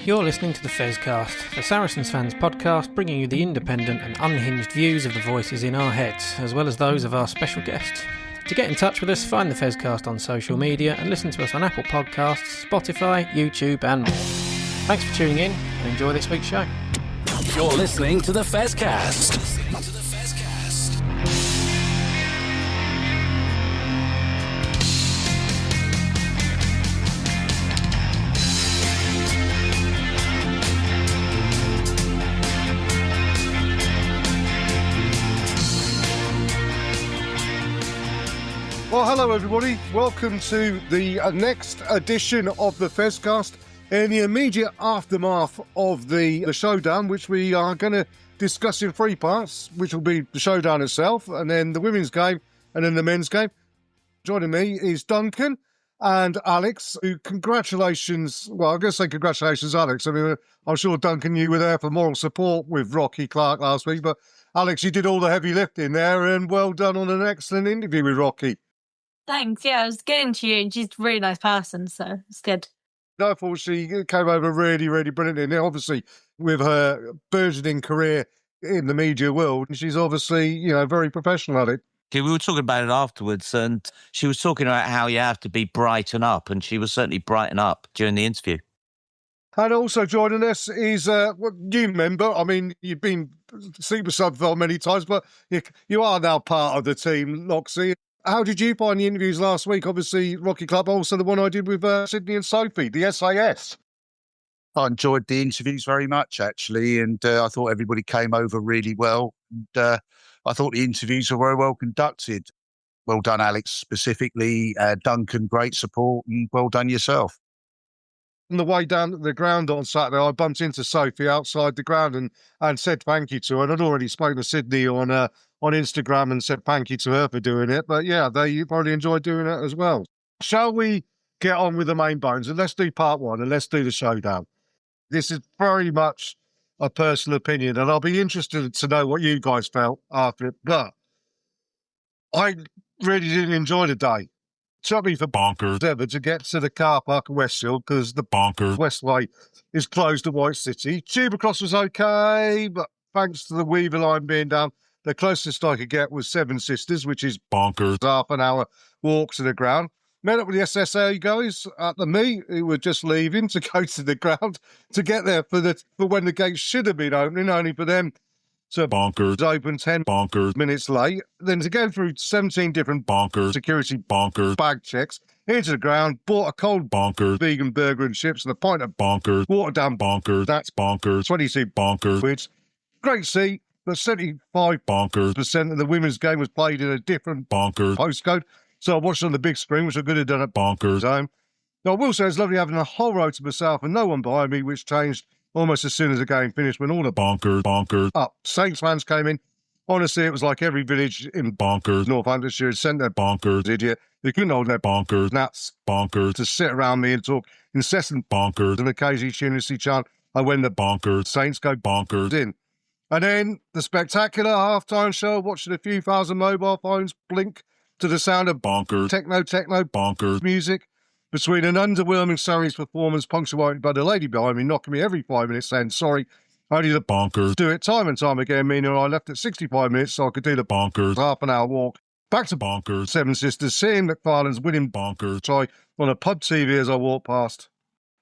You're listening to the Fezcast, the Saracens fans podcast, bringing you the independent and unhinged views of the voices in our heads, as well as those of our special guests. To get in touch with us, find the Fezcast on social media and listen to us on Apple Podcasts, Spotify, YouTube and more. Thanks for tuning in and enjoy this week's show. You're listening to the Fezcast. Well, hello everybody. Welcome to the next edition of the Fezcast in the immediate aftermath of the Showdown, which we are going to discuss in three parts, which will be the Showdown itself, and then the women's game, and then the men's game. Joining me is Duncan and Alex, who congratulations, well, I'm going to say congratulations, Alex. I mean, I'm sure, Duncan, you were there for moral support with Rocky Clark last week, but Alex, you did all the heavy lifting there, and well done on an excellent interview with Rocky. Thanks, yeah, I was getting to you, and she's a really nice person, so it's good. I thought she came over really, really brilliantly. And obviously, with her burgeoning career in the media world, she's obviously, very professional at it. We were talking about it afterwards, and she was talking about how you have to be brighten up, and she was certainly brighten up during the interview. And also joining us is a new member. I mean, you've been super sub for many times, but you are now part of the team, Loxie. How did you find the interviews last week? Obviously, Rocky Club, also the one I did with Sydney and Sophie, the SAS. I enjoyed the interviews very much, actually, and I thought everybody came over really well. And I thought the interviews were very well conducted. Well done, Alex, specifically. Duncan, great support, and well done yourself. On the way down to the ground on Saturday, I bumped into Sophie outside the ground and said thank you to her. And I'd already spoken to Sydney on Instagram and said thank you to her for doing it. But yeah, they probably enjoyed doing it as well. Shall we get on with the main bones? And let's do part one and let's do the Showdown. This is very much a personal opinion, and I'll be interested to know what you guys felt after it. But I really didn't enjoy the day. It took me for bonkers ever to get to the car park at Westfield because the bonkers Westway is closed at White City. Tube across was okay, but thanks to the Weaver line being down, the closest I could get was Seven Sisters, which is bonkers, half an hour walk to the ground. Met up with the SSA guys at the meet who were just leaving to go to the ground to get there for when the gates should have been opening, only for them to bonkers open 10 bonkers minutes late. Then to go through 17 different bonkers security bonkers bag checks into the ground, bought a cold bonkers vegan burger and chips and a pint of bonkers, watered down bonkers, that's bonkers, 22 bonkers, which great seat. But 75% of the women's game was played in a different bonkers postcode. So I watched on the big screen, which I could have done at bonkers home. Now, I will say it's lovely having a whole row to myself and no one behind me, which changed almost as soon as the game finished when all the bonkers up. Saints fans came in. Honestly, it was like every village in bonkers, Northamptonshire, had sent their bonkers idiot. They couldn't hold their bonkers, nuts, bonkers, to sit around me and talk incessant bonkers and occasionally tunelessly chant, I win the bonkers, Saints go bonkers in. And then the spectacular halftime show, watching a few thousand mobile phones blink to the sound of bonkers, techno, bonkers music, between an underwhelming Surrey's performance punctuated by the lady behind me knocking me every 5 minutes saying, sorry, only the bonkers do it time and time again, meaning I left at 65 minutes so I could do the bonkers, half an hour walk, back to bonkers, Seven Sisters, seeing McFarlane's winning bonkers, try on a pub TV as I walked past.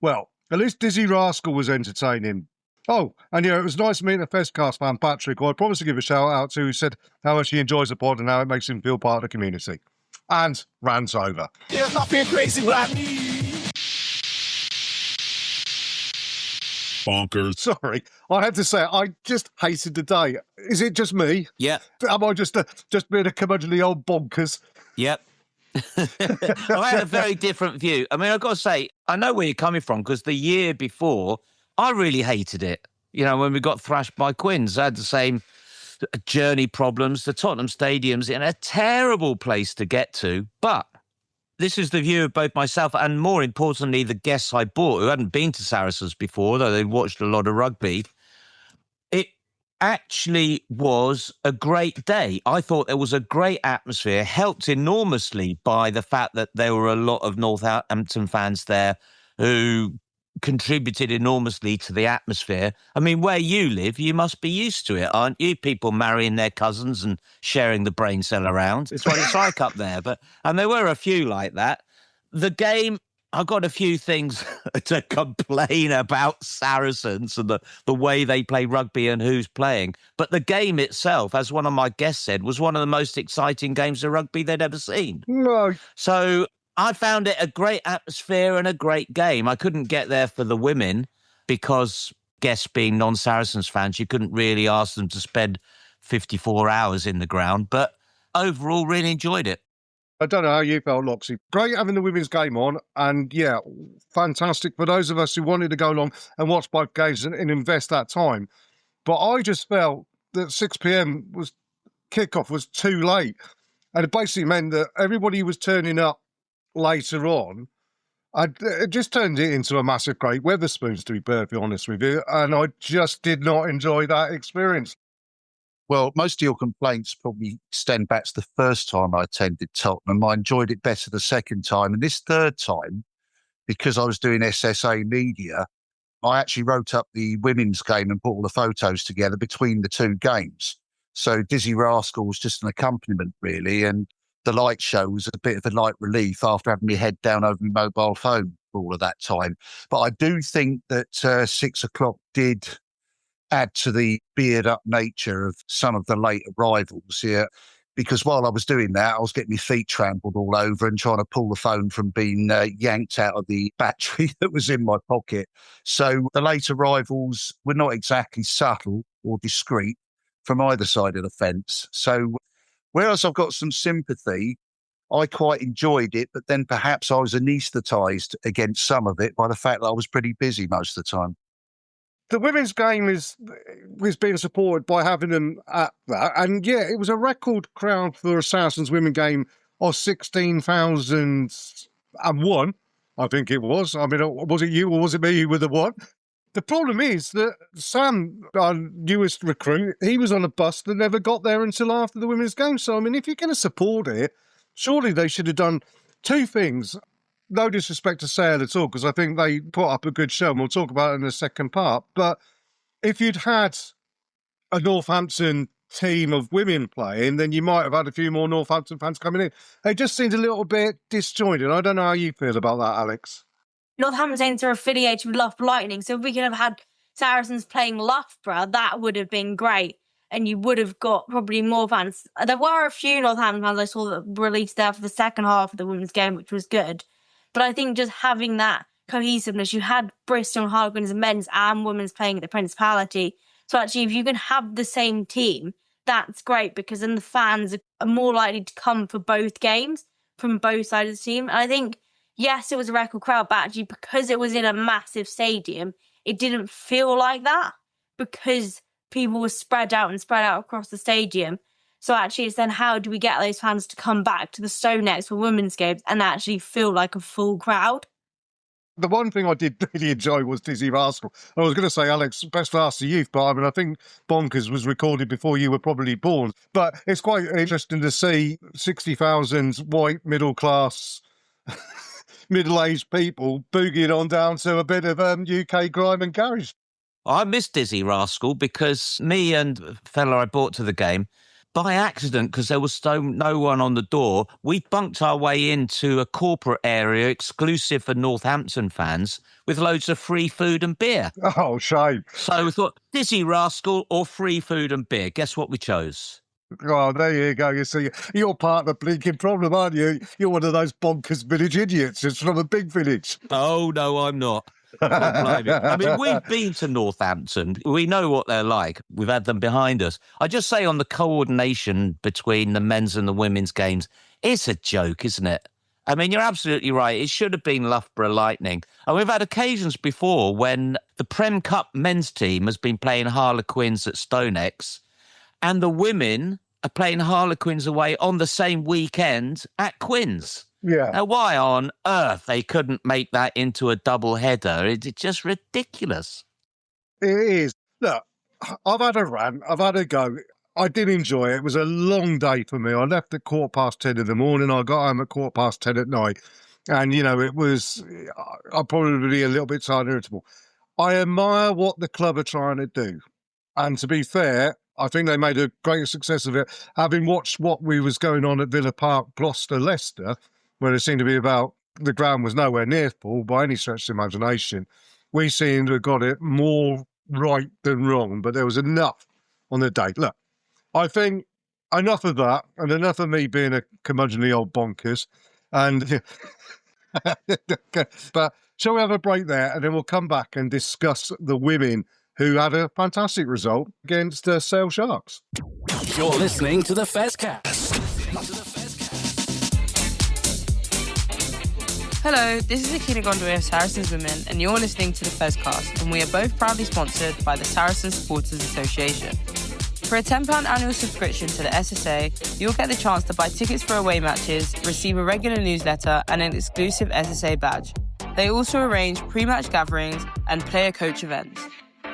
Well, at least Dizzy Rascal was entertaining. Oh, and it was nice meeting a Fezcast fan, Patrick, who I promised to give a shout out to, who said how much he enjoys the pod and how it makes him feel part of the community. And rant over. There's nothing crazy about me. Bonkers. Sorry, I had to say it, I just hated the day. Is it just me? Yeah. Am I just being a curmudgeonly old bonkers? Yep. I had a very different view. I mean, I've got to say, I know where you're coming from, because the year before, I really hated it. When we got thrashed by Quins, I had the same journey problems. The Tottenham Stadium's in a terrible place to get to, but this is the view of both myself and, more importantly, the guests I brought who hadn't been to Saracens before, though they'd watched a lot of rugby. It actually was a great day. I thought there was a great atmosphere, helped enormously by the fact that there were a lot of Northampton fans there who contributed enormously to the atmosphere. I mean, where you live, you must be used to it, aren't you? People marrying their cousins and sharing the brain cell around. It's what it's like up there. And there were a few like that. The game, I've got a few things to complain about Saracens and the way they play rugby and who's playing. But the game itself, as one of my guests said, was one of the most exciting games of rugby they'd ever seen. No. So I found it a great atmosphere and a great game. I couldn't get there for the women because guests being non-Saracens fans, you couldn't really ask them to spend 54 hours in the ground. But overall, really enjoyed it. I don't know how you felt, Loxy. Great having the women's game on. And yeah, fantastic for those of us who wanted to go along and watch both games and invest that time. But I just felt that 6 p.m. kickoff was too late. And it basically meant that everybody was turning up later on. It just turned it into a massive Great Weatherspoons, to be perfectly honest with you, and I just did not enjoy that experience. Well, most of your complaints probably extend back to the first time I attended Tottenham. I enjoyed it better the second time, and this third time, because I was doing SSA media, I actually wrote up the women's game and put all the photos together between the two games. So Dizzy Rascal was just an accompaniment, really, and the light show was a bit of a light relief after having my head down over my mobile phone for all of that time. But I do think that 6 o'clock did add to the beard-up nature of some of the late arrivals here, because while I was doing that, I was getting my feet trampled all over and trying to pull the phone from being yanked out of the battery that was in my pocket. So the late arrivals were not exactly subtle or discreet from either side of the fence. So whereas I've got some sympathy, I quite enjoyed it, but then perhaps I was anaesthetised against some of it by the fact that I was pretty busy most of the time. The women's game is being supported by having them at that. And yeah, it was a record crowd for a Saracens women game of 16,001, I think it was. I mean, was it you or was it me who were the one? The problem is that Sam, our newest recruit, he was on a bus that never got there until after the women's game. So, I mean, if you're going to support it, surely they should have done two things. No disrespect to Sale at all, because I think they put up a good show, and we'll talk about it in the second part. But if you'd had a Northampton team of women playing, then you might have had a few more Northampton fans coming in. It just seemed a little bit disjointed. I don't know how you feel about that, Alex. Northampton Saints are affiliated with Loughborough Lightning, so if we could have had Saracens playing Loughborough, that would have been great, and you would have got probably more fans. There were a few Northampton fans I saw that were released there for the second half of the women's game, which was good. But I think just having that cohesiveness, you had Bristol and Harlequins men's and women's playing at the Principality. So actually, if you can have the same team, that's great, because then the fans are more likely to come for both games from both sides of the team. And I think, yes, it was a record crowd, but actually because it was in a massive stadium, it didn't feel like that because people were spread out across the stadium. So actually it's then how do we get those fans to come back to the Stonex for women's games and actually feel like a full crowd? The one thing I did really enjoy was Dizzy Rascal. I was going to say, Alex, best for us, the youth, but I mean, I think Bonkers was recorded before you were probably born. But it's quite interesting to see 60,000 white, middle-class, middle-aged people boogieing on down to a bit of UK grime and garage. I missed Dizzy Rascal because me and a fella I brought to the game, by accident, because there was no one on the door, we bunked our way into a corporate area exclusive for Northampton fans with loads of free food and beer. Oh, shame. So we thought, Dizzy Rascal or free food and beer? Guess what we chose? Oh, there you go. You see, you're part of the blinking problem, aren't you? You're one of those bonkers village idiots. It's from a big village. Oh, no, I'm not. I mean, we've been to Northampton. We know what they're like. We've had them behind us. I just say on the coordination between the men's and the women's games, it's a joke, isn't it? I mean, you're absolutely right. It should have been Loughborough Lightning. And we've had occasions before when the Prem Cup men's team has been playing Harlequins at Stonex and the women are playing Harlequins away on the same weekend at Quins. Yeah, Now, why on earth they couldn't make that into a double header? It's just ridiculous. it is. Look, I've had a rant. I've had a go. I did enjoy it. It was a long day for me. I left at 10:15 in the morning. I got home at 10:15 at night. And, it was, I'll probably be a little bit tired and irritable. I admire what the club are trying to do. And to be fair, I think they made a great success of it. Having watched what was going on at Villa Park, Gloucester, Leicester, where it seemed to be the ground was nowhere near full by any stretch of the imagination, we seem to have got it more right than wrong, but there was enough on the day. Look, I think enough of that, and enough of me being a curmudgeonly old bonkers. And but shall we have a break there, and then we'll come back and discuss the women who had a fantastic result against Sale Sharks. You're listening to the Fezcast. Hello, this is Akina Gondwe of Saracens Women, and you're listening to the Fezcast, and we are both proudly sponsored by the Saracens Supporters Association. For a £10 annual subscription to the SSA, you'll get the chance to buy tickets for away matches, receive a regular newsletter, and an exclusive SSA badge. They also arrange pre-match gatherings and player-coach events.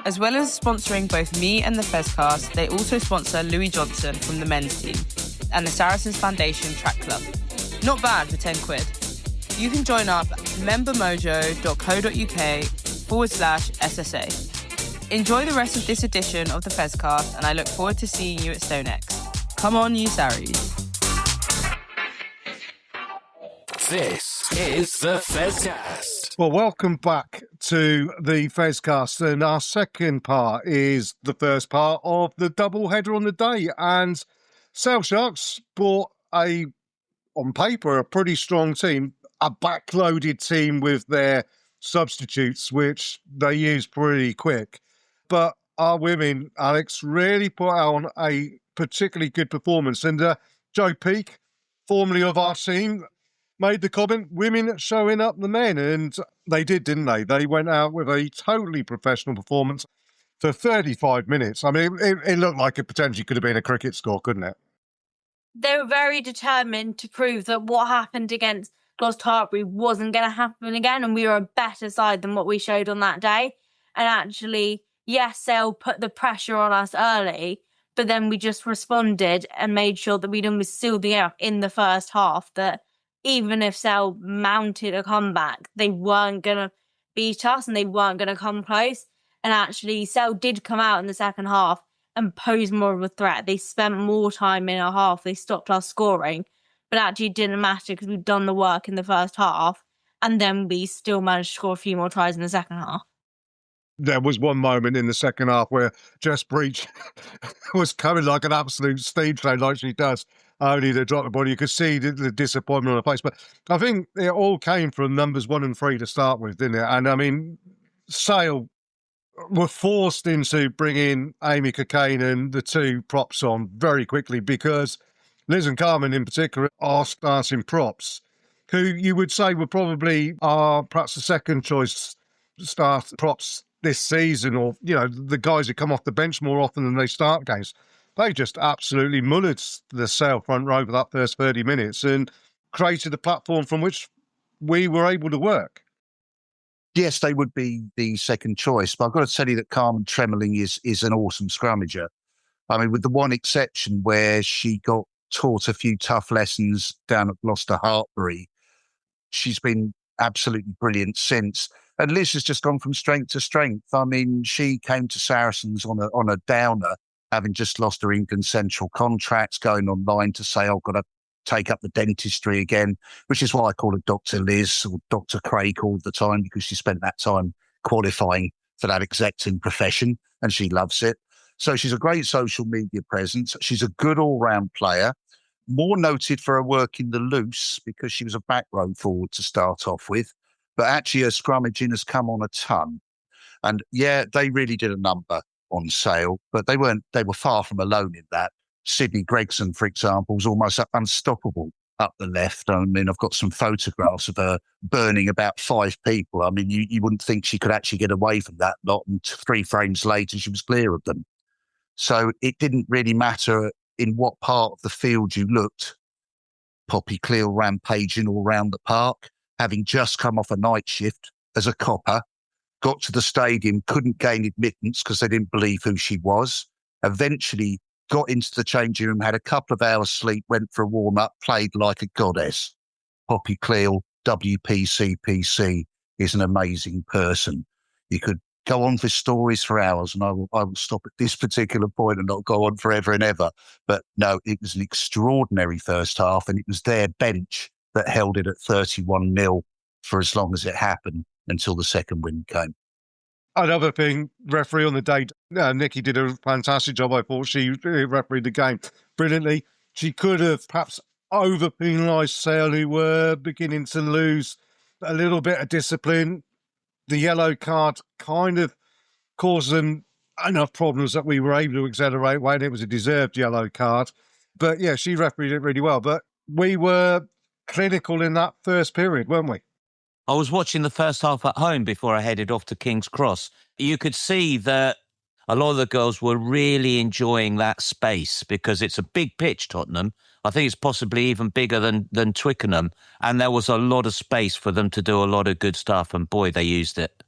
As well as sponsoring both me and the Fezcast, they also sponsor Louis Johnson from the men's team and the Saracens Foundation Track Club. Not bad for 10 quid. You can join up at membermojo.co.uk/SSA. Enjoy the rest of this edition of the Fezcast, and I look forward to seeing you at StoneX. Come on, you Sarries. This is the Fezcast. Well, welcome back to the Fezcast, and our second part is the first part of the double header on the day. And Sale Sharks brought on paper, a pretty strong team, a backloaded team with their substitutes, which they used pretty quick. But our women, Alex, really put on a particularly good performance. And Joe Peake, formerly of our team, made the comment, women showing up the men. And they did, didn't they? They went out with a totally professional performance for 35 minutes. I mean, it looked like it potentially could have been a cricket score, couldn't it? They were very determined to prove that what happened against Gloucester Hartbury wasn't going to happen again, and we were a better side than what we showed on that day. And actually, yes, Sale put the pressure on us early, but then we just responded and made sure that we'd almost sealed the air in the first half, that even if Sale mounted a comeback, they weren't going to beat us and they weren't going to come close. And actually, Sale did come out in the second half and pose more of a threat. They spent more time in our half. They stopped us scoring. But actually it didn't matter because we'd done the work in the first half, and then we still managed to score a few more tries in the second half. There was one moment in the second half where Jess Breach was coming like an absolute steam train, like she does, only to drop the ball. You could see the disappointment on her face. But I think it all came from numbers 1 and 3 to start with, didn't it? And I mean, Sale were forced into bringing Amy Cockayne and the two props on very quickly, because Liz and Carmen in particular are starting props, who you would say were probably perhaps the second choice start props this season, or, the guys who come off the bench more often than they start games. They just absolutely mullered the Sale front row for that first 30 minutes and created a platform from which we were able to work. Yes, they would be the second choice, but I've got to tell you that Carmen Tremelling is an awesome scrummager. I mean, with the one exception where she got taught a few tough lessons down at Gloucester Hartbury, she's been absolutely brilliant since. And Liz has just gone from strength to strength. I mean, she came to Saracens on a downer, having just lost her England Central contracts, going online to say, I've got to take up the dentistry again, which is why I call her Dr. Liz or Dr. Craig all the time, because she spent that time qualifying for that exacting profession and she loves it. So she's a great social media presence. She's a good all-round player, more noted for her work in the loose because she was a back row forward to start off with. But actually her scrummaging has come on a ton. And yeah, they really did a number on Sale, but they were far from alone in that. Sydney Gregson, for example, was almost unstoppable up the left. I mean, I've got some photographs of her burning about 5 people. I mean, you wouldn't think she could actually get away from that lot, and 3 frames later, she was clear of them. So it didn't really matter in what part of the field you looked. Poppy Cleal rampaging all round the park, having just come off a night shift as a copper, got to the stadium, couldn't gain admittance because they didn't believe who she was, eventually got into the changing room, had a couple of hours sleep, went for a warm-up, played like a goddess. Poppy Cleal, WPCPC, is an amazing person. You could go on for stories for hours, and I will stop at this particular point and not go on forever and ever. But no, it was an extraordinary first half, and it was their bench that held it at 31-0 for as long as it happened until the second win came. Another thing, referee on the day, Nikki did a fantastic job. I thought she refereed the game brilliantly. She could have perhaps over-penalised Sale, who were beginning to lose a little bit of discipline. The yellow card kind of caused them enough problems that we were able to accelerate when it was a deserved yellow card. But yeah, she refereed it really well. But we were clinical in that first period, weren't we? I was watching the first half at home before I headed off to King's Cross. You could see that a lot of the girls were really enjoying that space because it's a big pitch, Tottenham. I think it's possibly even bigger than Twickenham. And there was a lot of space for them to do a lot of good stuff. And boy, they used it.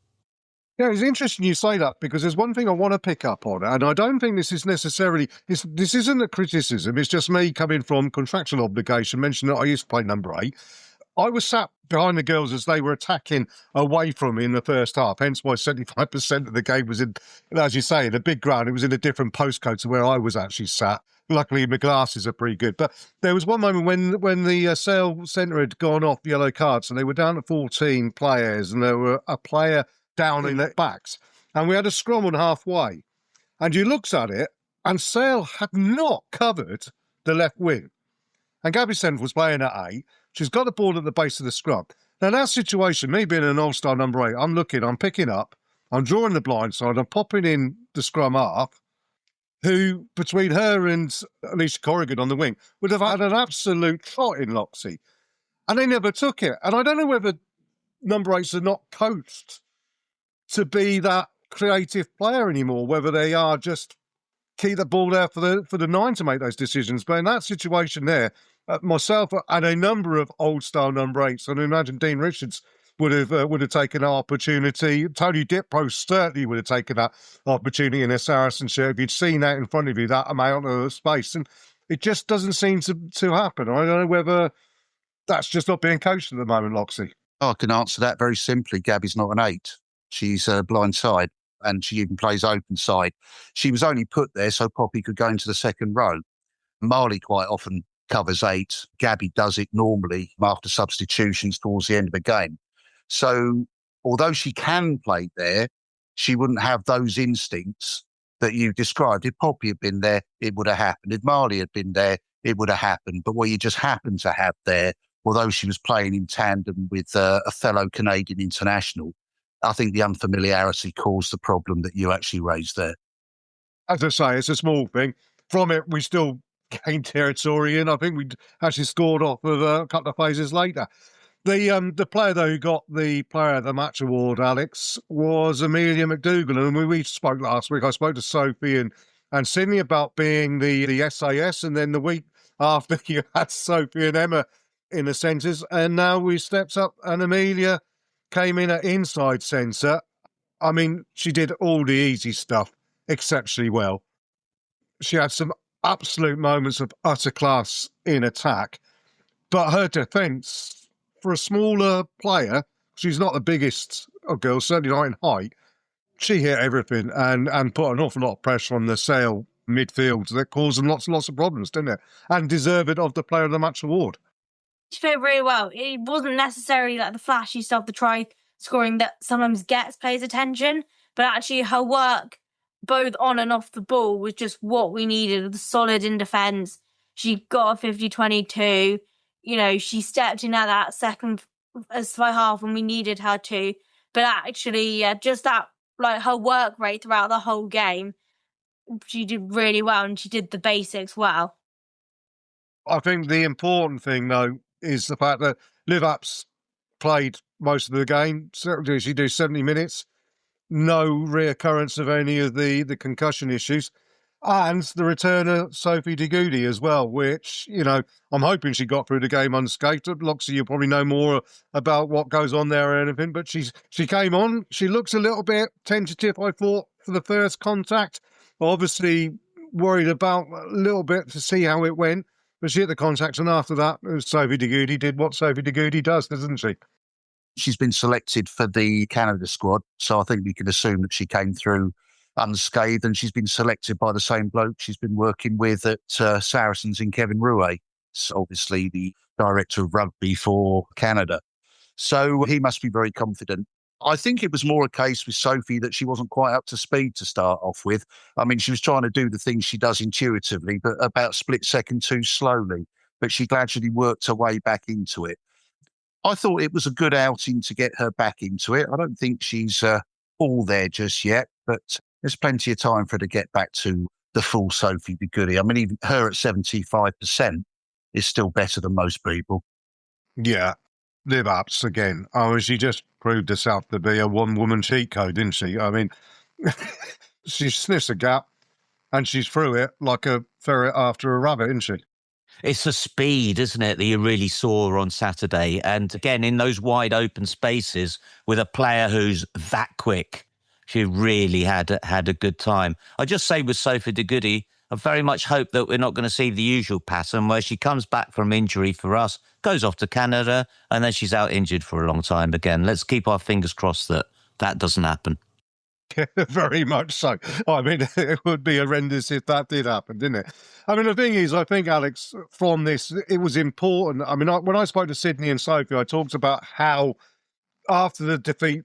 Yeah, it's interesting you say that because there's one thing I want to pick up on, and I don't think this is necessarily, this isn't a criticism, it's just me coming from contractual obligation, mentioning that I used to play number 8. I was sat behind the girls as they were attacking away from me in the first half, hence why 75% of the game was in, as you say, in a big ground. It was in a different postcode to where I was actually sat. Luckily, my glasses are pretty good. But there was one moment when the Sale Centre had gone off yellow cards and they were down to 14 players and there were a player down in the backs. And we had a scrum on halfway. And you looked at it and Sale had not covered the left wing. And Gabby Centre was playing at 8. She's got the ball at the base of the scrum. Now, that situation, me being an all-star number 8, I'm looking, I'm picking up, I'm drawing the blind side, I'm popping in the scrum half, who, between her and Alicia Corrigan on the wing, would have had an absolute trot in Loxie. And they never took it. And I don't know whether number 8s are not coached to be that creative player anymore, whether they are just keep the ball there for the 9 to make those decisions. But in that situation there, myself and a number of old-style number 8s, and I imagine Dean Richards would have taken that opportunity. Tony Dipro certainly would have taken that opportunity in a Saracen shirt. If you'd seen that in front of you, that amount of space. And it just doesn't seem to happen. I don't know whether that's just not being coached at the moment, Loxie. I can answer that very simply. Gabby's not an 8. She's a blind side, and she even plays open side. She was only put there so Poppy could go into the second row. Marley quite often covers 8. Gabby does it normally after substitutions towards the end of the game. So although she can play there, she wouldn't have those instincts that you described. If Poppy had been there, it would have happened. If Marley had been there, it would have happened. But what you just happened to have there, although she was playing in tandem with a fellow Canadian international, I think the unfamiliarity caused the problem that you actually raised there. As I say, it's a small thing. From it, we still gained territory, and I think we actually scored off of a couple of phases later. The player, though, who got the Player of the Match award, Alex, was Amelia McDougall. And we spoke last week. I spoke to Sophie and Sydney about being the SAS, and then the week after you had Sophie and Emma in the centres, and now we stepped up and Amelia came in at inside centre. I mean, she did all the easy stuff exceptionally well. She had some absolute moments of utter class in attack, but her defence, for a smaller player, she's not the biggest of girls, certainly not in height, she hit everything and put an awful lot of pressure on the Sale midfield that caused them lots and lots of problems, didn't it? And deserved of the Player of the Match award. She played really well. It wasn't necessarily like the flashy stuff, the try scoring that sometimes gets players' attention, but actually her work, both on and off the ball, was just what we needed. The solid in defence. She got a 50-22. You know, she stepped in at that second half when we needed her to. But actually, just that, like, her work rate throughout the whole game, she did really well, and she did the basics well. I think the important thing, though, is the fact that Liv Apps played most of the game. Certainly, she did 70 minutes. No reoccurrence of any of the concussion issues. And the return of Sophie de Goody as well, which, I'm hoping she got through the game unscathed. Loxy, you probably know more about what goes on there or anything, but she came on. She looks a little bit tentative, I thought, for the first contact. Obviously worried about a little bit to see how it went, but she hit the contact, and after that, Sophie de Goody did what Sophie de Goody does, doesn't she? She's been selected for the Canada squad, so I think we can assume that she came through unscathed, and she's been selected by the same bloke she's been working with at Saracens in Kevin Rouet, obviously the director of rugby for Canada. So he must be very confident. I think it was more a case with Sophie that she wasn't quite up to speed to start off with. I mean, she was trying to do the things she does intuitively, but about split second too slowly. But she gradually worked her way back into it. I thought it was a good outing to get her back into it. I don't think she's all there just yet, but there's plenty of time for her to get back to the full Sophie de Goody. I mean, even her at 75% is still better than most people. Yeah, live ups again. Oh, she just proved herself to be a one-woman cheat code, didn't she? I mean, she sniffs a gap and she's through it like a ferret after a rabbit, isn't she? It's the speed, isn't it, that you really saw on Saturday. And again, in those wide open spaces with a player who's that quick, she really had a good time. I just say with Sophie de Goody, I very much hope that we're not going to see the usual pattern where she comes back from injury for us, goes off to Canada, and then she's out injured for a long time again. Let's keep our fingers crossed that that doesn't happen. Very much so. I mean, it would be horrendous if that did happen, didn't it? I mean, the thing is, I think, Alex, from this, it was important. I mean, when I spoke to Sydney and Sophie, I talked about how after the defeat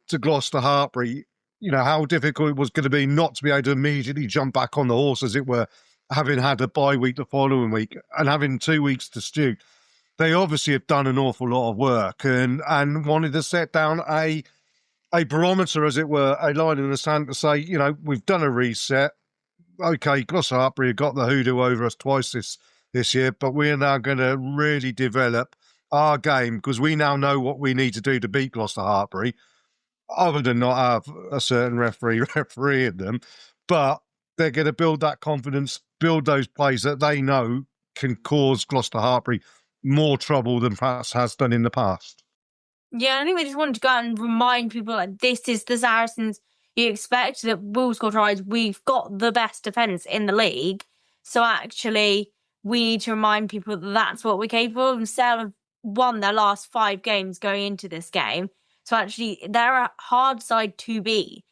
to Gloucester Hartpury, how difficult it was going to be not to be able to immediately jump back on the horse, as it were, having had a bye week the following week and having 2 weeks to stew. They obviously have done an awful lot of work and wanted to set down a barometer, as it were, a line in the sand to say, we've done a reset. Okay, Gloucester Hartpury have got the hoodoo over us twice this year, but we're now going to really develop our game because we now know what we need to do to beat Gloucester Hartpury, other than not have a certain refereeing them. But they're going to build that confidence, build those plays that they know can cause Gloucester Hartpury more trouble than perhaps has done in the past. Yeah, I think they just wanted to go out and remind people that this is the Saracens you expect, that we'll score tries. We've got the best defence in the league. So actually, we need to remind people that that's what we're capable of. Instead of won their last 5 games going into this game. So actually, they're a hard side to beat.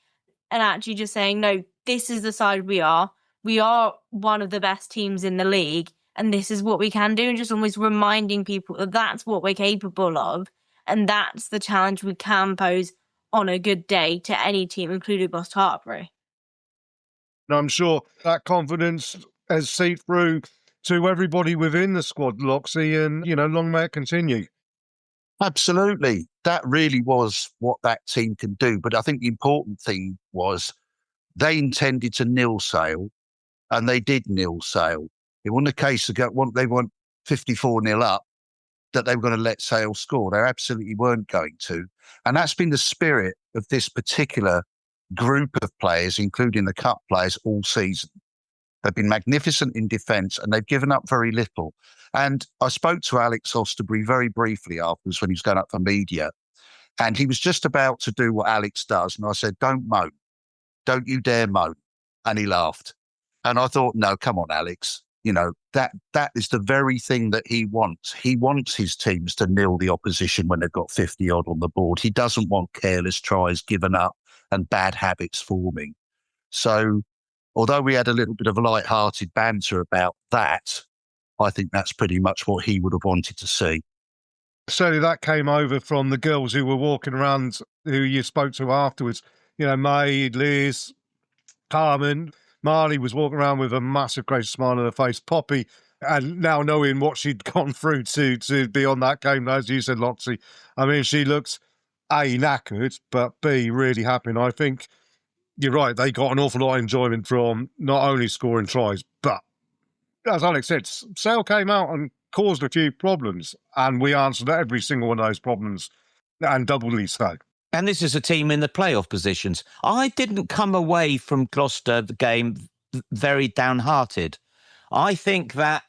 And actually just saying, no, this is the side we are. We are one of the best teams in the league. And this is what we can do. And just almost reminding people that that's what we're capable of. And that's the challenge we can pose on a good day to any team, including Gloucester Hartpury. And I'm sure that confidence has seeped through to everybody within the squad, Loxy, and, long may it continue. Absolutely. That really was what that team can do. But I think the important thing was they intended to nil sail, and they did nil sail. It wasn't a case of they went 54-0 up, that they were going to let Sale score. They absolutely weren't going to. And that's been the spirit of this particular group of players, including the cup players, all season. They've been magnificent in defence and they've given up very little. And I spoke to Alex Osterbury very briefly afterwards when he was going up for media. And he was just about to do what Alex does. And I said, don't moan. Don't you dare moan. And he laughed. And I thought, no, come on, Alex. That is the very thing that he wants. He wants his teams to nil the opposition when they've got 50 odd on the board. He doesn't want careless tries given up and bad habits forming. So although we had a little bit of a light-hearted banter about that, I think that's pretty much what he would have wanted to see. Certainly that came over from the girls who were walking around, who you spoke to afterwards. May, Liz, Carmen. Marley was walking around with a massive, great smile on her face. Poppy, and now knowing what she'd gone through to be on that game, as you said, Loxy, I mean, she looks, A, knackered, but B, really happy. And I think you're right, they got an awful lot of enjoyment from not only scoring tries, but, as Alex said, Sale came out and caused a few problems, and we answered every single one of those problems, and doubly so. And this is a team in the playoff positions. I didn't come away from Gloucester, the game, very downhearted. I think that,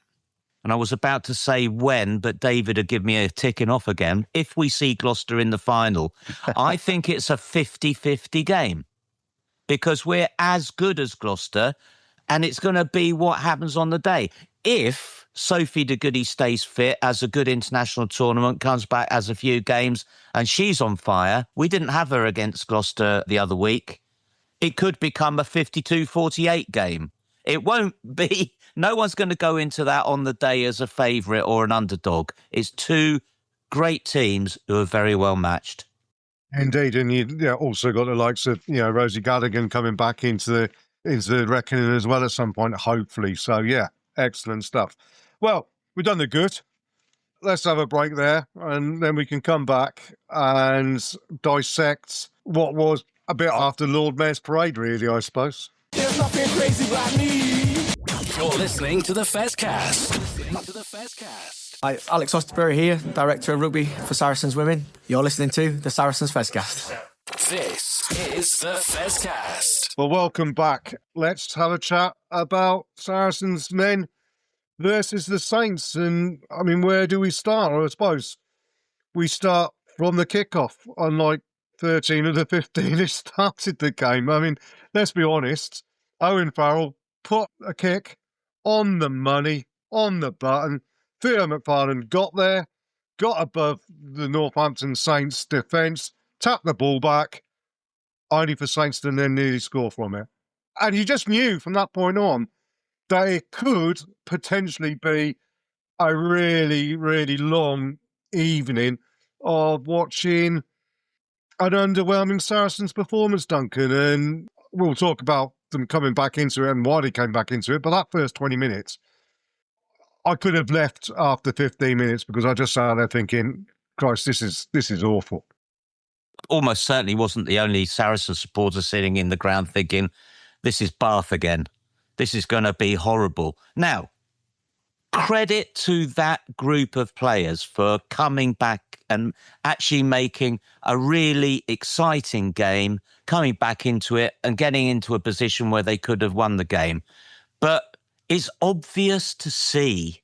and I was about to say when, but David would give me a ticking off again. If we see Gloucester in the final, I think it's a 50-50 game because we're as good as Gloucester, and it's going to be what happens on the day. If Sophie de Goody stays fit, has a good international tournament, comes back, has a few games, and she's on fire, we didn't have her against Gloucester the other week, it could become a 52-48 game. It won't be. No one's going to go into that on the day as a favourite or an underdog. It's two great teams who are very well matched. Indeed, and you also got the likes of Rosie Gadigan coming back into the reckoning as well at some point, hopefully. So yeah, excellent stuff. Well, we've done the good. Let's have a break there, and then we can come back and dissect what was a bit after Lord Mayor's Parade, really, I suppose. There's nothing crazy about me. You're listening to the Fezcast. Hi, Alex Osterbury here, Director of Rugby for Saracens Women. You're listening to the Saracens Fezcast. This is the Fezcast. Well, welcome back. Let's have a chat about Saracens men versus the Saints. And, I mean, where do we start? I suppose we start from the kickoff, unlike 13 of the 15 who started the game. I mean, let's be honest, Owen Farrell put a kick on the money, on the button. Theo McFarlane got there, got above the Northampton Saints defence, tapped the ball back, only for Saints to then nearly score from it. And you just knew from that point on that it could potentially be a really, really long evening of watching an underwhelming Saracens performance, Duncan. And we'll talk about them coming back into it and why they came back into it. But that first 20 minutes, I could have left after 15 minutes because I just sat there thinking, Christ, this is awful. Almost certainly wasn't the only Saracen supporter sitting in the ground thinking, this is Bath again. This is going to be horrible. Now, credit to that group of players for coming back and actually making a really exciting game, coming back into it and getting into a position where they could have won the game. But it's obvious to see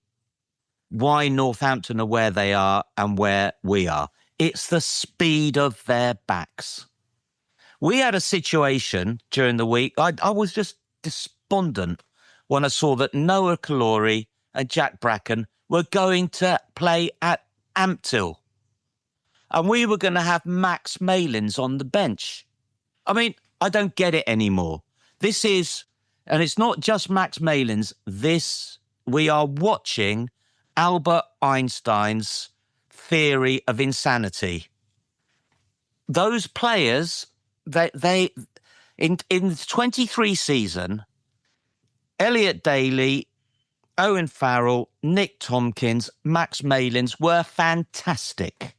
why Northampton are where they are and where we are. It's the speed of their backs. We had a situation during the week. I was just despondent when I saw that Noah Kalori and Jack Bracken were going to play at Ampthill. And we were going to have Max Malins on the bench. I mean, I don't get it anymore. This is, and it's not just Max Malins, we are watching Albert Einstein's theory of insanity. Those players, in the 23 season, Elliot Daly, Owen Farrell, Nick Tompkins, Max Malins were fantastic.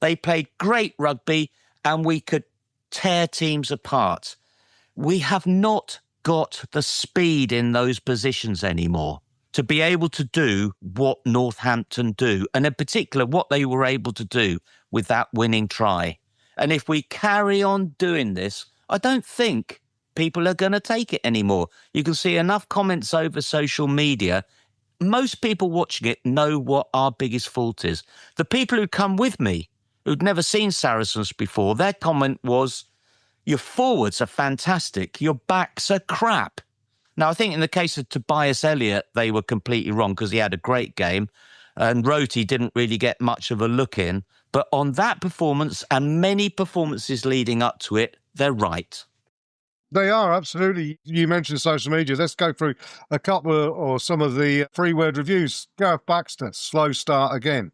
They played great rugby and we could tear teams apart. We have not got the speed in those positions anymore to be able to do what Northampton do, and in particular what they were able to do with that winning try. And if we carry on doing this, I don't think people are going to take it anymore. You can see enough comments over social media. Most people watching it know what our biggest fault is. The people who come with me, who'd never seen Saracens before, their comment was, your forwards are fantastic, your backs are crap. Now, I think in the case of Tobias Elliott, they were completely wrong because he had a great game and Roti didn't really get much of a look in. But on that performance and many performances leading up to it, they're right. They are, absolutely. You mentioned social media. Let's go through a couple or some of the three-word reviews. Gareth Baxter, slow start again.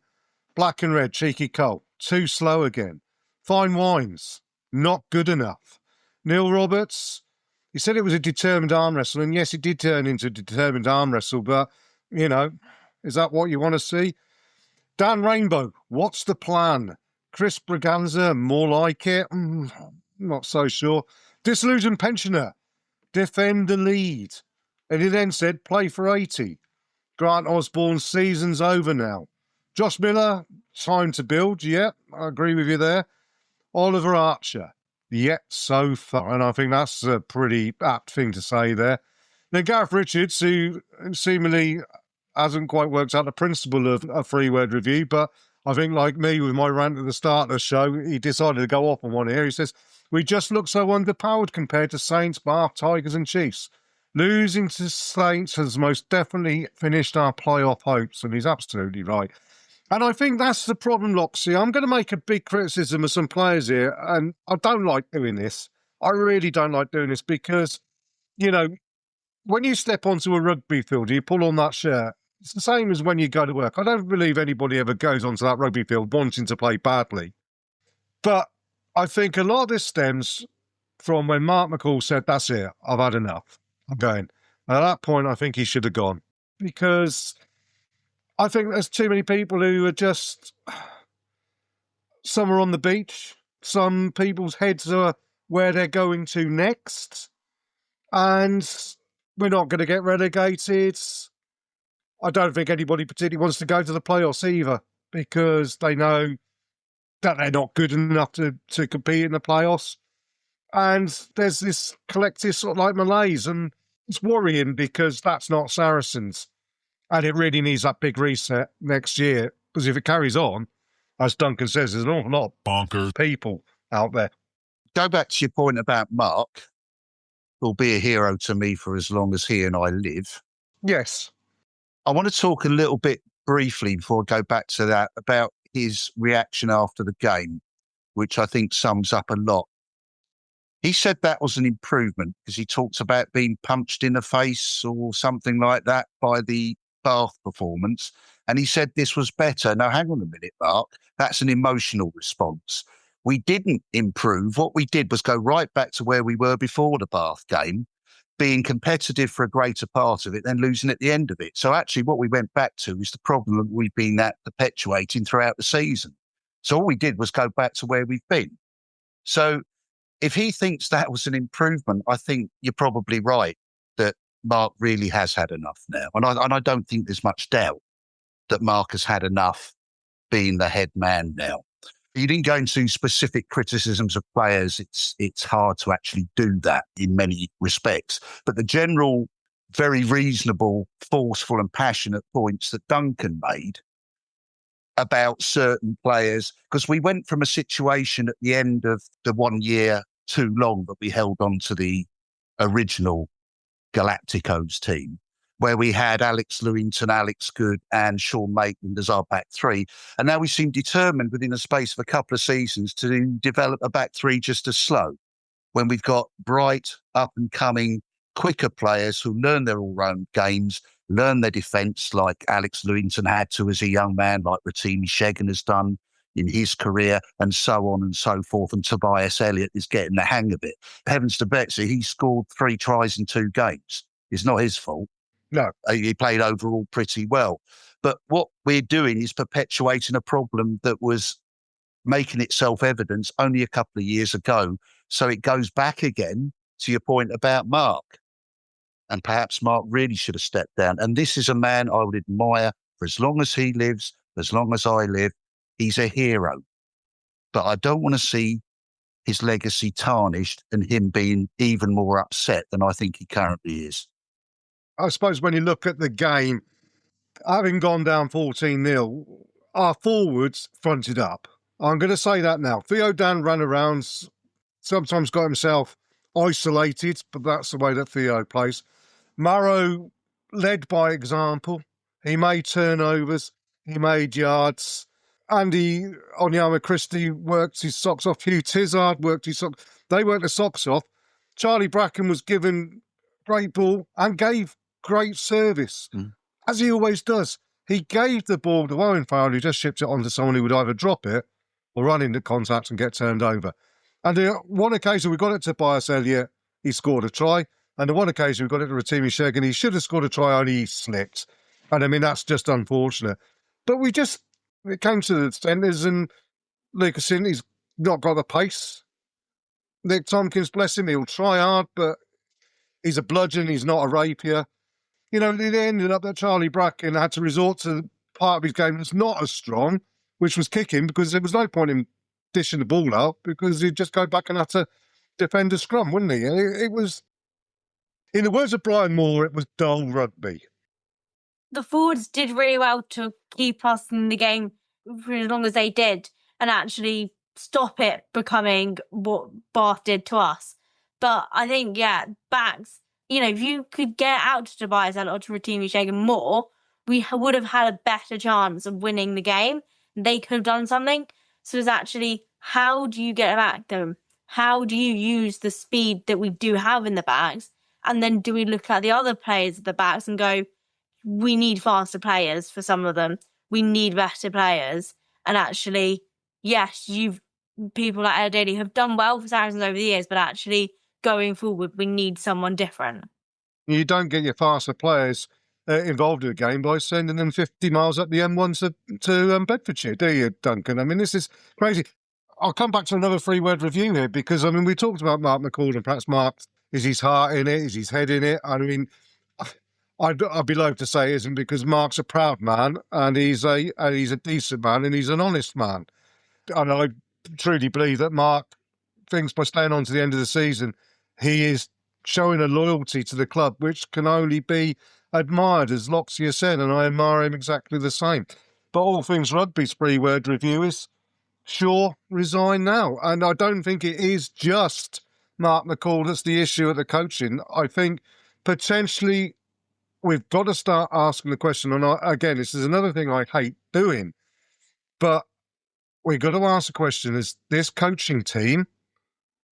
Black and Red, cheeky Colt, too slow again. Fine Wines, not good enough. Neil Roberts, he said it was a determined arm wrestle, and yes, it did turn into a determined arm wrestle, but, is that what you want to see? Dan Rainbow, what's the plan? Chris Braganza, more like it? Not so sure. Disillusioned Pensioner, defend the lead. And he then said, play for 80. Grant Osborne's season's over now. Josh Miller, time to build. Yep, I agree with you there. Oliver Archer, yet so far. And I think that's a pretty apt thing to say there. Then Gareth Richards, who seemingly hasn't quite worked out the principle of a three-word review, but I think, like me with my rant at the start of the show, he decided to go off on one here. He says, "We just look so underpowered compared to Saints, Bath, Tigers and Chiefs. Losing to Saints has most definitely finished our playoff hopes," and he's absolutely right. And I think that's the problem, Loxy. I'm going to make a big criticism of some players here, and I don't like doing this. I really don't like doing this because, you know, when you step onto a rugby field, you pull on that shirt. It's the same as when you go to work. I don't believe anybody ever goes onto that rugby field wanting to play badly. But I think a lot of this stems from when Mark McCall said, "That's it, I've had enough. I'm going." And at that point, I think he should have gone. Because I think there's too many people who are just... Some are on the beach. Some people's heads are where they're going to next. And we're not going to get relegated. I don't think anybody particularly wants to go to the playoffs either, because they know that they're not good enough to compete in the playoffs. And there's this collective sort of like malaise, and it's worrying because that's not Saracens. And it really needs that big reset next year, because if it carries on, as Duncan says, there's an awful lot of bonkers people out there. Go back to your point about Mark, who'll be a hero to me for as long as he and I live. Yes. I want to talk a little bit briefly before I go back to that about his reaction after the game, which I think sums up a lot. He said that was an improvement because he talked about being punched in the face or something like that by the Bath performance. And he said this was better. Now, hang on a minute, Mark. That's an emotional response. We didn't improve. What we did was go right back to where we were before the Bath game, being competitive for a greater part of it, then losing at the end of it. So actually what we went back to is the problem that we've been perpetuating throughout the season. So all we did was go back to where we've been. So if he thinks that was an improvement, I think you're probably right that Mark really has had enough now. And I don't think there's much doubt that Mark has had enough being the head man now. You didn't go into specific criticisms of players. It's hard to actually do that in many respects. But the general, very reasonable, forceful and passionate points that Duncan made about certain players, because we went from a situation at the end of the 1 year too long that we held on to the original Galacticos team, where we had Alex Lewington, Alex Good and Sean Maitland as our back three. And now we seem determined within the space of a couple of seasons to develop a back three just as slow, when we've got bright, up-and-coming, quicker players who learn their all-round games, learn their defence like Alex Lewington had to as a young man, like Rotimi Shegan has done in his career, and so on and so forth. And Tobias Elliott is getting the hang of it. Heavens to Betsy, he scored 3 tries in 2 games. It's not his fault. No. He played overall pretty well. But what we're doing is perpetuating a problem that was making itself evident only a couple of years ago. So it goes back again to your point about Mark. And perhaps Mark really should have stepped down. And this is a man I would admire for as long as he lives, as long as I live. He's a hero. But I don't want to see his legacy tarnished and him being even more upset than I think he currently is. I suppose when you look at the game, having gone down 14-0, our forwards fronted up. I'm going to say that now. Theo Dan ran around, sometimes got himself isolated, but that's the way that Theo plays. Murrow led by example. He made turnovers. He made yards. Andy Onyama Christie worked his socks off. Hugh Tizard worked his socks. They worked their socks off. Charlie Bracken was given great ball and gave great service, as he always does. He gave the ball to Owen Farrell, who just shipped it on to someone who would either drop it or run into contact and get turned over. And one occasion we got it to Tobias Elliott, he scored a try. And on one occasion we got it to Rotimi Shegan, he should have scored a try, only he slipped. And I mean, that's just unfortunate. But it came to the centres, and Lucas Sidney's not got the pace. Nick Tompkins, bless him, he'll try hard, but he's a bludgeon, he's not a rapier. You know, it ended up that Charlie Bracken had to resort to part of his game that's not as strong, which was kicking, because there was no point in dishing the ball out, because he'd just go back and have to defend a scrum, wouldn't he? It was In the words of Brian Moore, it was dull rugby. The forwards did really well to keep us in the game for as long as they did and actually stop it becoming what Bath did to us. But I think, backs, if you could get out to Tobias or to Rotimi Shagan more, we would have had a better chance of winning the game. They could have done something. So it's actually, how do you get back them? How do you use the speed that we do have in the backs? And then do we look at the other players at the backs and go, we need faster players for some of them. We need better players. And actually, yes, people like Ed Daly have done well for Saracens over the years, but actually going forward, we need someone different. You don't get your faster players involved in the game by sending them 50 miles up the M1 to Bedfordshire, do you, Duncan? I mean, this is crazy. I'll come back to another three-word review here because, I mean, we talked about Mark McCall and perhaps Mark, is his heart in it? Is his head in it? I mean, I'd be loath to say it isn't because Mark's a proud man and he's a decent man and he's an honest man. And I truly believe that Mark thinks by staying on to the end of the season, he is showing a loyalty to the club, which can only be admired, as Loxia said, and I admire him exactly the same. But all things rugby's three-word review is Shaw resign now. And I don't think it is just Mark McCall that's the issue at the coaching. I think potentially we've got to start asking the question, and again, this is another thing I hate doing, but we've got to ask the question, is this coaching team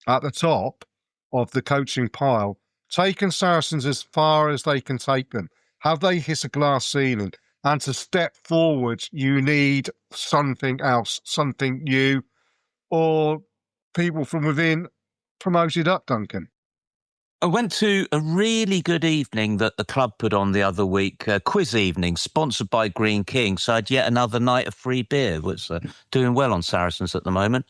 at the top of the coaching pile taken Saracens as far as they can take them? Have they hit a glass ceiling? And to step forward, you need something else, something new, or people from within promoted up, Duncan? I went to a really good evening that the club put on the other week, a quiz evening, sponsored by Green King. So I had yet another night of free beer, which doing well on Saracens at the moment.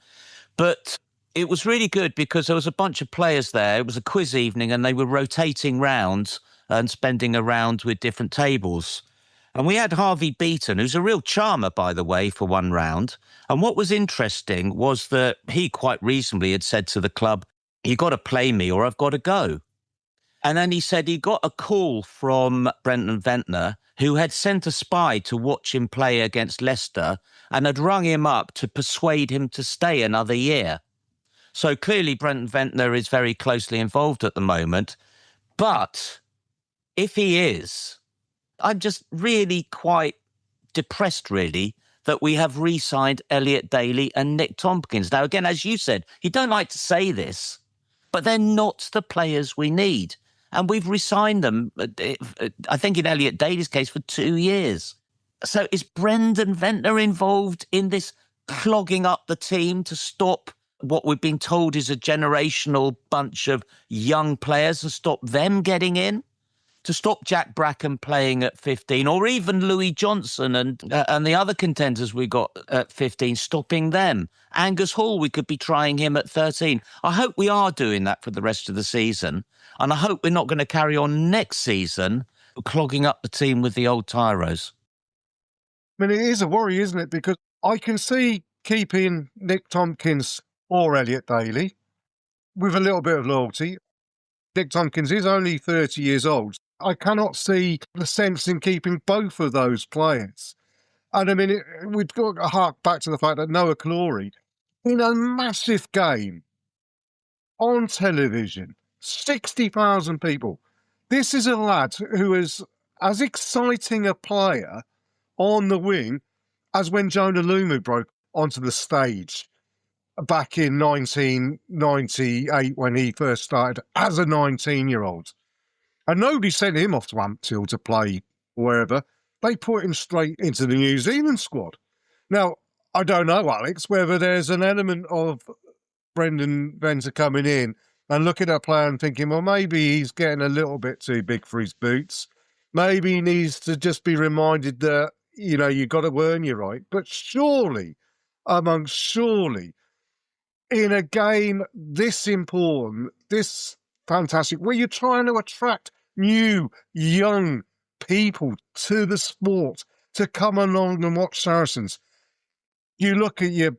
But it was really good because there was a bunch of players there. It was a quiz evening and they were rotating round and spending a round with different tables. And we had Harvey Beaton, who's a real charmer, by the way, for one round. And what was interesting was that he quite reasonably had said to the club, you got to play me or I've got to go. And then he said he got a call from Brendan Ventnor, who had sent a spy to watch him play against Leicester and had rung him up to persuade him to stay another year. So clearly Brendan Ventnor is very closely involved at the moment. But if he is, I'm just really quite depressed, really, that we have re-signed Elliot Daly and Nick Tompkins. Now, again, as you said, you don't like to say this, but they're not the players we need. And we've re-signed them, I think in Elliot Daly's case, for 2 years. So is Brendan Ventnor involved in this clogging up the team to stop what we've been told is a generational bunch of young players and stop them getting in? To stop Jack Bracken playing at 15, or even Louis Johnson and the other contenders we got at 15, stopping them. Angus Hall, we could be trying him at 13. I hope we are doing that for the rest of the season. And I hope we're not going to carry on next season clogging up the team with the old tyros. I mean, it is a worry, isn't it? Because I can see keeping Nick Tompkins or Elliot Daly with a little bit of loyalty. Nick Tompkins is only 30 years old. I cannot see the sense in keeping both of those players. And I mean, we've got to hark back to the fact that Noah Clory, in a massive game, on television, 60,000 people. This is a lad who is as exciting a player on the wing as when Jonah Lumu broke onto the stage back in 1998 when he first started as a 19-year-old. And nobody sent him off to Ampthill to play wherever. They put him straight into the New Zealand squad. Now, I don't know, Alex, whether there's an element of Brendan Ventnor coming in and looking at a player and thinking, well, maybe he's getting a little bit too big for his boots. Maybe he needs to just be reminded that, you've got to earn your right. But surely, in a game this important, this fantastic, where you're trying to attract new, young people to the sport to come along and watch Saracens, you look at your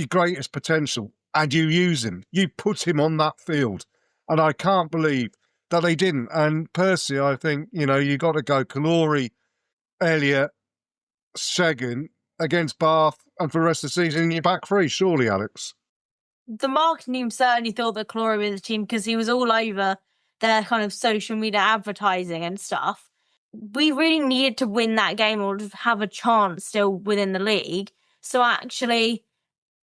greatest potential and you use him. You put him on that field. And I can't believe that they didn't. And Percy, I think, you got to go Kalori, Elliott, Shagan against Bath, and for the rest of the season, you're back free, surely, Alex. The marketing team certainly thought that Kalori was the team because he was all over their kind of social media advertising and stuff. We really needed to win that game or have a chance still within the league. So actually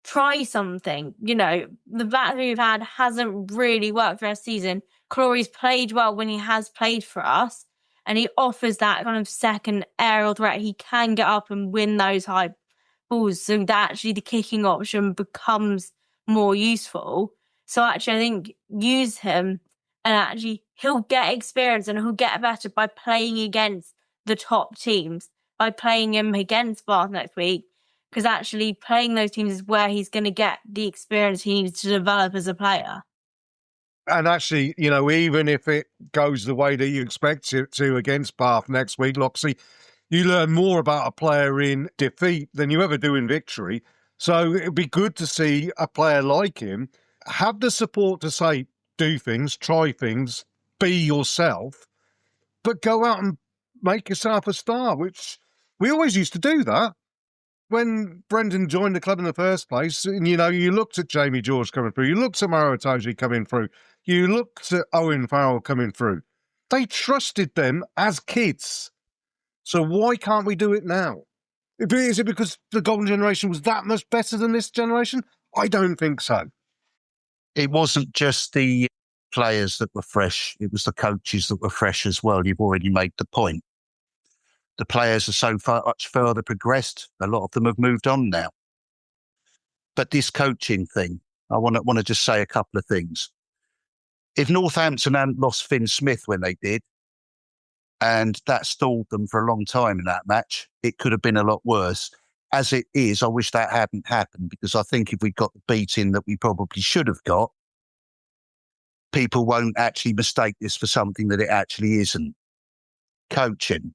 try something. The battery we've had hasn't really worked for our season. Kalori's played well when he has played for us, and he offers that kind of second aerial threat. He can get up and win those high balls, so that actually the kicking option becomes more useful. So actually I think use him, and actually he'll get experience and he'll get better by playing against the top teams, by playing him against Bath next week, because actually playing those teams is where he's going to get the experience he needs to develop as a player. And actually, even if it goes the way that you expect it to against Bath next week, Loxley, you learn more about a player in defeat than you ever do in victory. So it'd be good to see a player like him have the support to say, do things, try things, be yourself, but go out and make yourself a star, which we always used to do that. When Brendan joined the club in the first place, and you looked at Jamie George coming through, you looked at Maro Itoje coming through, you looked at Owen Farrell coming through. They trusted them as kids. So why can't we do it now? Is it because the golden generation was that much better than this generation? I don't think so. It wasn't just the players that were fresh, it was the coaches that were fresh as well. You've already made the point. The players are so much further progressed. A lot of them have moved on now. But this coaching thing, I want to just say a couple of things. If Northampton hadn't lost Finn Smith when they did, and that stalled them for a long time in that match, it could have been a lot worse. As it is, I wish that hadn't happened, because I think if we got the beating that we probably should have got, people won't actually mistake this for something that it actually isn't. Coaching.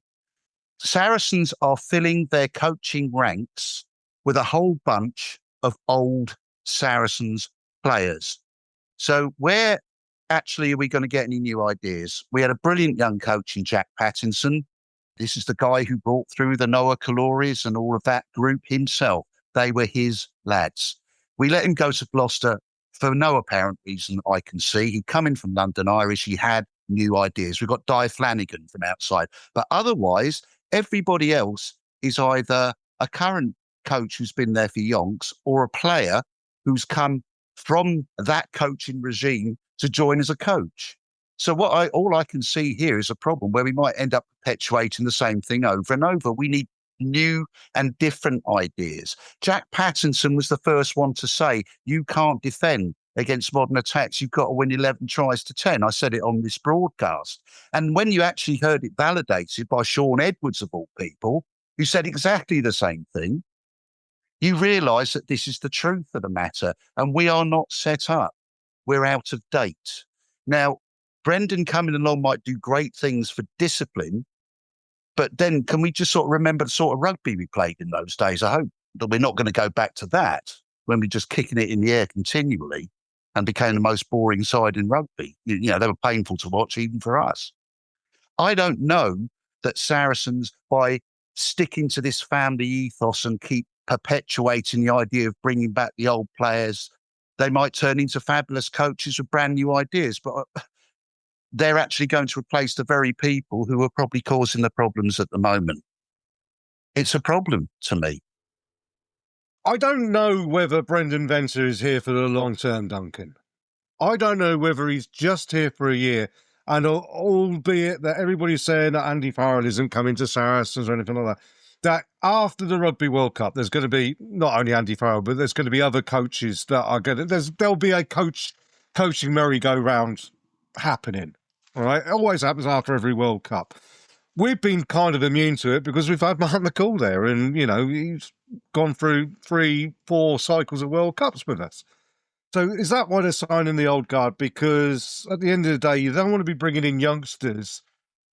Saracens are filling their coaching ranks with a whole bunch of old Saracens players. So where actually are we going to get any new ideas? We had a brilliant young coach in Jack Pattinson. This is the guy who brought through the Noah Kaloris and all of that group himself. They were his lads. We let him go to Gloucester for no apparent reason I can see. He'd come in from London Irish. He had new ideas. We've got Di Flanagan from outside. But otherwise, everybody else is either a current coach who's been there for yonks or a player who's come from that coaching regime to join as a coach. So all I can see here is a problem where we might end up perpetuating the same thing over and over. We need new and different ideas. Jack Pattinson was the first one to say, you can't defend against modern attacks. You've got to win 11 tries to 10. I said it on this broadcast. And when you actually heard it validated by Sean Edwards, of all people, who said exactly the same thing, you realise that this is the truth of the matter. And we are not set up. We're out of date. Now, Brendan coming along might do great things for discipline, but then can we just sort of remember the sort of rugby we played in those days? I hope that we're not going to go back to that when we're just kicking it in the air continually and became the most boring side in rugby. They were painful to watch even for us. I don't know that Saracens, by sticking to this family ethos and keep perpetuating the idea of bringing back the old players, they might turn into fabulous coaches with brand new ideas, but they're actually going to replace the very people who are probably causing the problems at the moment. It's a problem to me. I don't know whether Brendan Venter is here for the long term, Duncan. I don't know whether he's just here for a year, and albeit that everybody's saying that Andy Farrell isn't coming to Saracens or anything like that after the Rugby World Cup, there's going to be not only Andy Farrell, but there's going to be other coaches that are going to... There'll be a coaching merry-go-round happening. All right, it always happens after every World Cup. We've been kind of immune to it because we've had Mark McCall there, and he's gone through 3-4 cycles of World Cups with us. So is that why they're signing the old guard? Because at the end of the day, you don't want to be bringing in youngsters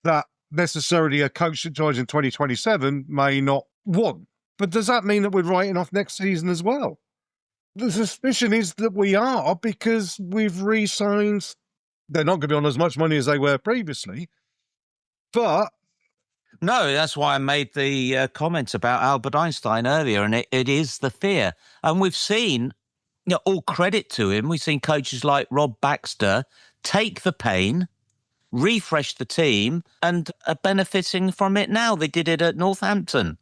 that necessarily a coach that joins in 2027 may not want. But does that mean that we're writing off next season as well? The suspicion is that we are, because we've re-signed they're not going to be on as much money as they were previously. But no, that's why I made the comments about Albert Einstein earlier, and it is the fear. And we've seen, all credit to him, we've seen coaches like Rob Baxter take the pain, refresh the team, and are benefiting from it now. They did it at Northampton.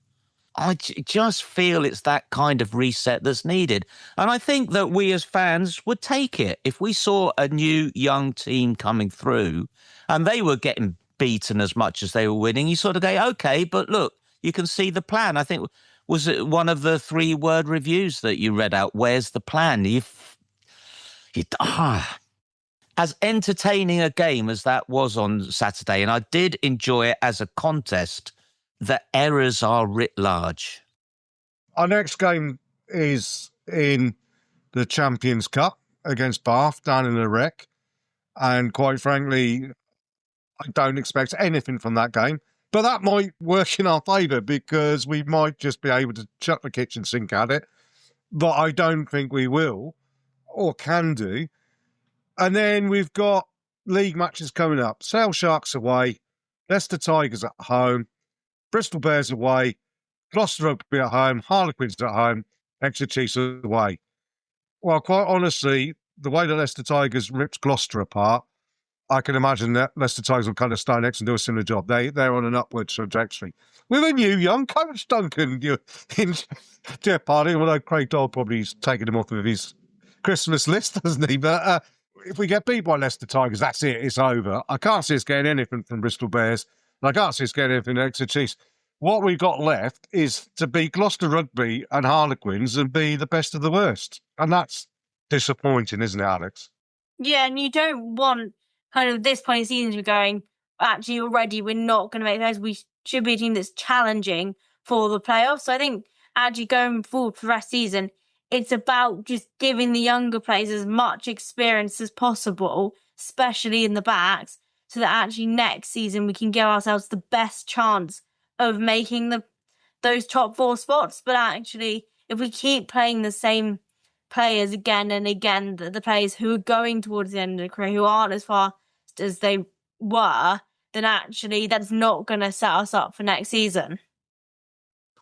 I just feel it's that kind of reset that's needed. And I think that we as fans would take it. If we saw a new young team coming through and they were getting beaten as much as they were winning, you sort of go, okay, but look, you can see the plan. I think, was it one of the 3-word reviews that you read out? Where's the plan? As entertaining a game as that was on Saturday, and I did enjoy it as a contest, the errors are writ large. Our next game is in the Champions Cup against Bath down in the Rec. And quite frankly, I don't expect anything from that game. But that might work in our favour because we might just be able to chuck the kitchen sink at it. But I don't think we will or can do. And then we've got league matches coming up. Sale Sharks away, Leicester Tigers at home, Bristol Bears away, Gloucester Rugby at home, Harlequins at home, Exeter Chiefs away. Well, quite honestly, the way the Leicester Tigers ripped Gloucester apart, I can imagine that Leicester Tigers will kind of stay next and do a similar job. They're on an upward trajectory. With a new young coach, Duncan, in Jeff Harding, although Craig Doyle probably taken him off of his Christmas list, hasn't he? But if we get beat by Leicester Tigers, that's it. It's over. I can't see us getting anything from Bristol Bears. And I can't see us getting anything from Exeter Chiefs. What we've got left is to beat Gloucester Rugby and Harlequins and be the best of the worst. And that's disappointing, isn't it, Alex? Yeah, and you don't want kind of this point in the season to be going, actually, already we're not going to make those. We should be a team that's challenging for the playoffs. So I think actually going forward for the rest of the season, it's about just giving the younger players as much experience as possible, especially in the backs, so that actually next season we can give ourselves the best chance of making those top 4 spots. But actually, if we keep playing the same players again and again, the players who are going towards the end of their career, who aren't as far as they were, then actually that's not going to set us up for next season.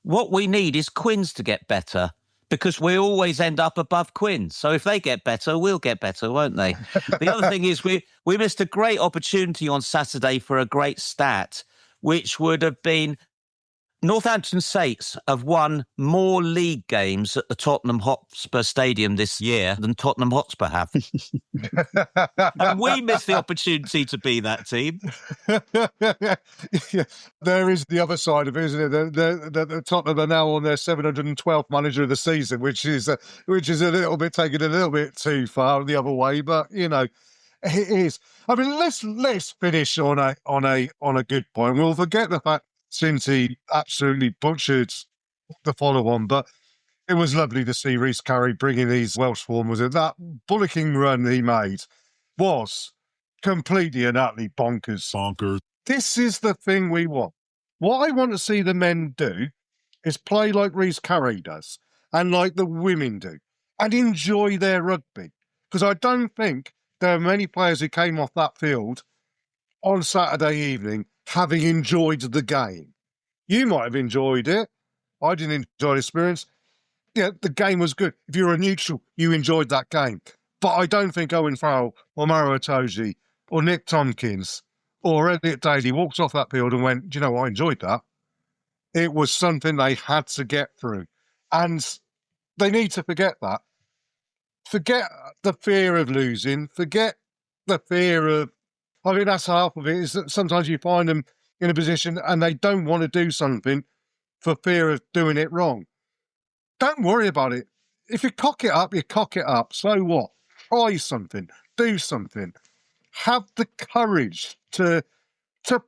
What we need is Quins to get better, because we always end up above Quins. So if they get better, we'll get better, won't they? The other thing is we missed a great opportunity on Saturday for a great stat, which would have been Northampton Saints have won more league games at the Tottenham Hotspur Stadium this year than Tottenham Hotspur have. And we missed the opportunity to be that team. Yeah, there is the other side of it, isn't it? The Tottenham are now on their 712th manager of the season, which is a little bit taken a little bit too far the other way. But it is. I mean, let's finish on a good point. We'll forget the fact Cincy absolutely butchered the follow-on, but it was lovely to see Rhys Carey bringing these Welsh forwards. That bullocking run he made was completely and utterly bonkers. This is the thing we want. What I want to see the men do is play like Rhys Carey does and like the women do and enjoy their rugby. Because I don't think there are many players who came off that field on Saturday evening having enjoyed the game. You might have enjoyed it. I didn't enjoy the experience. Yeah, the game was good. If you're a neutral, you enjoyed that game. But I don't think Owen Farrell or Maro Itoje or Nick Tompkins or Elliot Daly walked off that field and went, do you know what, I enjoyed that. It was something they had to get through. And they need to forget that. Forget the fear of losing. Forget the fear of... I mean, that's half of it, is that sometimes you find them in a position and they don't want to do something for fear of doing it wrong. Don't worry about it. If you cock it up, you cock it up. So what? Try something. Do something. Have the courage to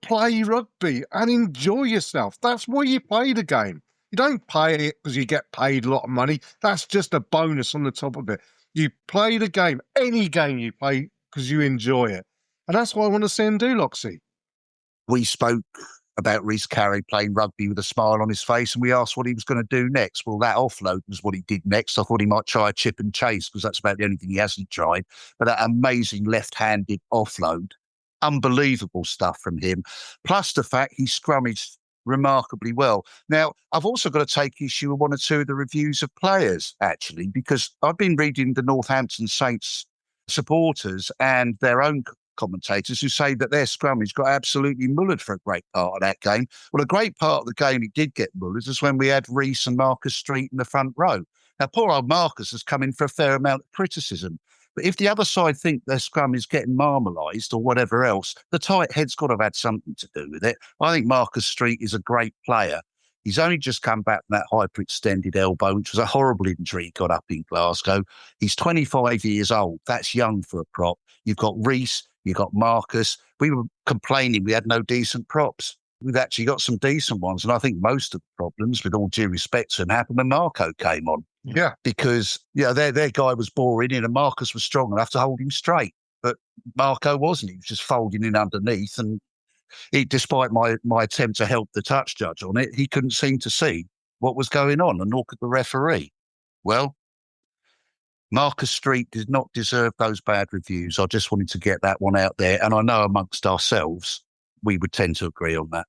play rugby and enjoy yourself. That's why you play the game. You don't play it because you get paid a lot of money. That's just a bonus on the top of it. You play the game, any game you play, because you enjoy it. And that's what I want to see him do, Loxy. We spoke about Rhys Carey playing rugby with a smile on his face, and we asked what he was going to do next. Well, that offload was what he did next. I thought he might try a chip and chase because that's about the only thing he hasn't tried. But that amazing left-handed offload, unbelievable stuff from him. Plus the fact he scrummaged remarkably well. Now, I've also got to take issue with one or two of the reviews of players, actually, because I've been reading the Northampton Saints supporters and their own commentators who say that their scrummage got absolutely mullered for a great part of that game. Well, a great part of the game it did get mullered is when we had Rhys and Marcus Street in the front row. Now, poor old Marcus has come in for a fair amount of criticism. But if the other side think their scrum is getting marmalised or whatever else, the tight head's got to have had something to do with it. I think Marcus Street is a great player. He's only just come back from that hyperextended elbow, which was a horrible injury he got up in Glasgow. He's 25 years old. That's young for a prop. You've got Rhys, you've got Marcus. We were complaining we had no decent props. We've actually got some decent ones. And I think most of the problems, with all due respect to him, happened when Marco came on. Yeah. Because, their guy was boring in and Marcus was strong enough to hold him straight. But Marco wasn't. He was just folding in underneath. And despite my attempt to help the touch judge on it, he couldn't seem to see what was going on, and nor could the referee. Well, Marcus Street did not deserve those bad reviews. I just wanted to get that one out there. And I know amongst ourselves, we would tend to agree on that.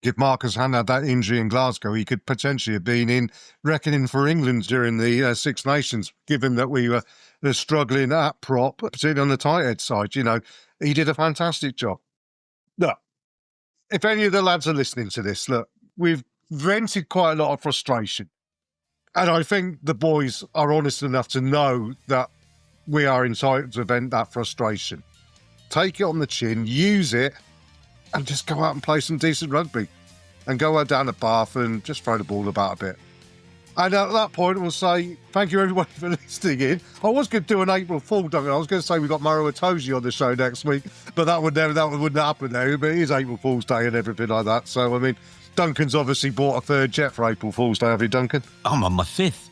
If Marcus hadn't had that injury in Glasgow, he could potentially have been in reckoning for England during the Six Nations, given that we were struggling at prop, particularly on the tight head side. He did a fantastic job. Look, if any of the lads are listening to this, look, we've vented quite a lot of frustration. And I think the boys are honest enough to know that we are entitled to vent that frustration. Take it on the chin, use it, and just go out and play some decent rugby. And go out down the path and just throw the ball about a bit. And at that point, we'll say, thank you everybody for listening in. I was going to do an April Fool, Duncan. I was going to say we've got Maro Itoje on the show next week, but that wouldn't happen now. But it is April Fool's Day and everything like that. So, Duncan's obviously bought a third jet for April Fool's Day, have you, Duncan? I'm on my fifth.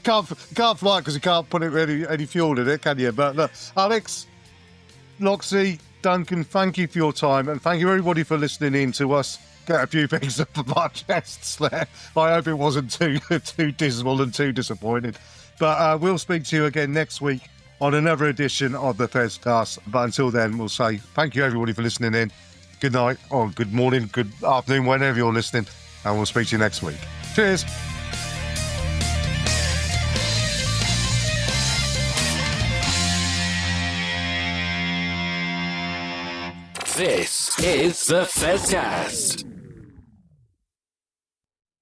Can't fly because you can't put any fuel in it, can you? But look, Alex, Loxie, Duncan, thank you for your time, and thank you everybody for listening in to us. Get a few things up of our chests there. I hope it wasn't too dismal and too disappointing. But we'll speak to you again next week on another edition of the Fezcast. But until then, we'll say thank you everybody for listening in. Good night, or good morning, good afternoon, whenever you're listening, and we'll speak to you next week. Cheers. This is the Fezcast.